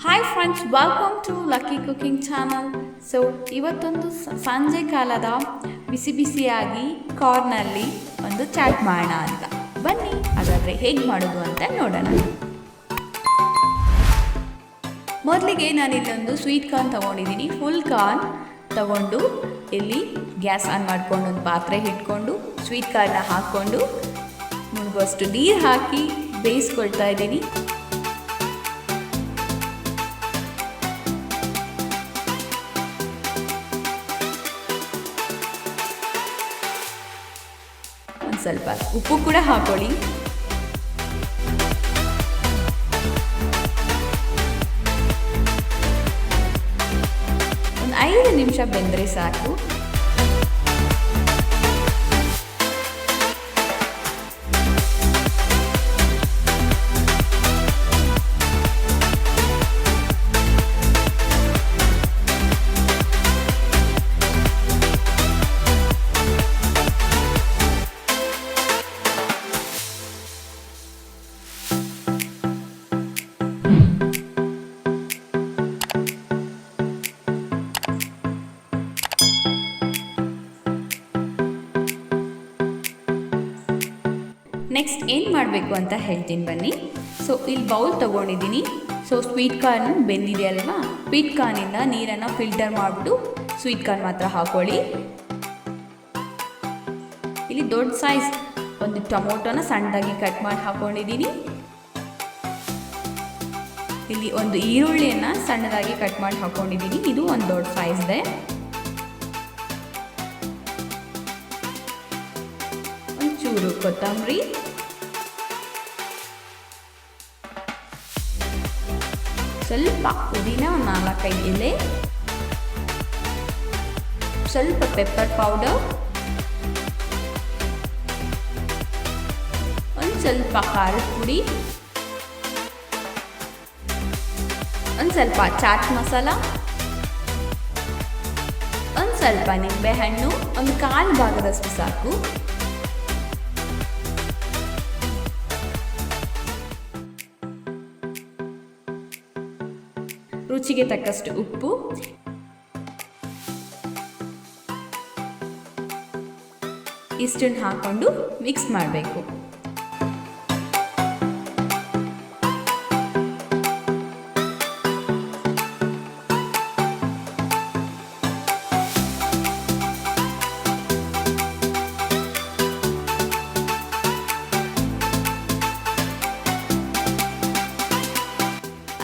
Hi friends, welcome to lucky cooking channel. So ಇವತ್ತೊಂದು ಸಂಜೆ ಕಾಲದ ಬಿಸಿ ಬಿಸಿಯಾಗಿ ಕಾರ್ನಲ್ಲಿ ಒಂದು ಚಾಟ್ ಮಾಡೋಣ ಅಂತ. ಬನ್ನಿ ಹಾಗಾದರೆ ಹೇಗೆ ಮಾಡೋದು ಅಂತ ನೋಡೋಣ. ಮೊದಲಿಗೆ ನಾನು ಇಲ್ಲೊಂದು ಸ್ವೀಟ್ ಕಾರ್ನ್ ತೊಗೊಂಡಿದ್ದೀನಿ. ಫುಲ್ ಕಾರ್ನ್ ತಗೊಂಡು ಇಲ್ಲಿ ಗ್ಯಾಸ್ ಆನ್ ಮಾಡ್ಕೊಂಡು ಒಂದು ಪಾತ್ರೆ ಇಟ್ಕೊಂಡು ಸ್ವೀಟ್ ಕಾರ್ನ ಹಾಕ್ಕೊಂಡು ಮುಳುಗುವಷ್ಟು ನೀರು ಹಾಕಿ ಬೇಯಿಸ್ಕೊಳ್ತಾ ಇದ್ದೀನಿ. ಒಂದು ಸ್ವಲ್ಪ ಉಪ್ಪು ಕೂಡ ಹಾಕೊಳ್ಳಿ. ಒಂದು 5 ನಿಮಿಷ ಬೆಂದರೆ ಸಾಕು. ನೆಕ್ಸ್ಟ್ ಏನು ಮಾಡಬೇಕು ಅಂತ ಹೇಳ್ತೀನಿ ಬನ್ನಿ. ಸೊ ಇಲ್ಲಿ ಬೌಲ್ ತೊಗೊಂಡಿದ್ದೀನಿ. ಸೊ ಸ್ವೀಟ್ ಕಾರ್ನ್ ಬೆಂದಿದೆ ಅಲ್ವಾ, ಸ್ವೀಟ್ ಕಾರ್ನಿಂದ ನೀರನ್ನು ಫಿಲ್ಟರ್ ಮಾಡಿಬಿಟ್ಟು ಸ್ವೀಟ್ ಕಾರ್ನ್ ಮಾತ್ರ ಹಾಕೊಳ್ಳಿ. ಇಲ್ಲಿ ದೊಡ್ಡ ಸೈಜ್ ಒಂದು ಟೊಮೊಟೊನ ಸಣ್ಣದಾಗಿ ಕಟ್ ಮಾಡಿ ಹಾಕ್ಕೊಂಡಿದ್ದೀನಿ. ಇಲ್ಲಿ ಒಂದು ಈರುಳ್ಳಿಯನ್ನು ಸಣ್ಣದಾಗಿ ಕಟ್ ಮಾಡಿ ಹಾಕ್ಕೊಂಡಿದ್ದೀನಿ. ಇದು ಒಂದು ದೊಡ್ಡ ಸೈಜ್ ಇದೆ. ಒಂಚೂರು ಕೊತ್ತಂಬರಿ, ಸ್ವಲ್ಪ ಪುದೀನ, 4-5 ಎಲೆ, ಸ್ವಲ್ಪ ಪೆಪ್ಪರ್ ಪೌಡರ್, ಒಂದು ಸ್ವಲ್ಪ ಖಾರದ ಪುಡಿ, ಒಂದು ಸ್ವಲ್ಪ ಚಾಟ್ ಮಸಾಲ, ಒಂದು ಸ್ವಲ್ಪ ನಿಂಬೆಹಣ್ಣು, ಒಂದು 1/4 ಭಾಗದಷ್ಟು ಸಾಕು. ರುಚಿಗೆ ತಕ್ಕಷ್ಟು ಉಪ್ಪು, ಇಷ್ಟನ್ನು ಹಾಕ್ಕೊಂಡು ಮಿಕ್ಸ್ ಮಾಡಬೇಕು.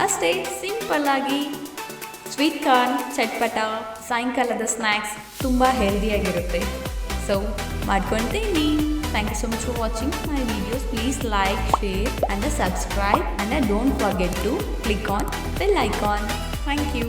ಅಷ್ಟೇ, ಸಿಂಪಲ್ ಆಗಿ ಸ್ವೀಟ್ ಕಾರ್ನ್ ಚಟ್ಪಟ ಸಾಯಂಕಾಲದ ಸ್ನ್ಯಾಕ್ಸ್ ತುಂಬ ಹೆಲ್ದಿಯಾಗಿರುತ್ತೆ. ಸೊ ಮಾಡ್ಕೊಳ್ತೀನಿ. Thank you so much for watching my videos. Please like, share and subscribe and don't forget to click on bell icon. Thank you.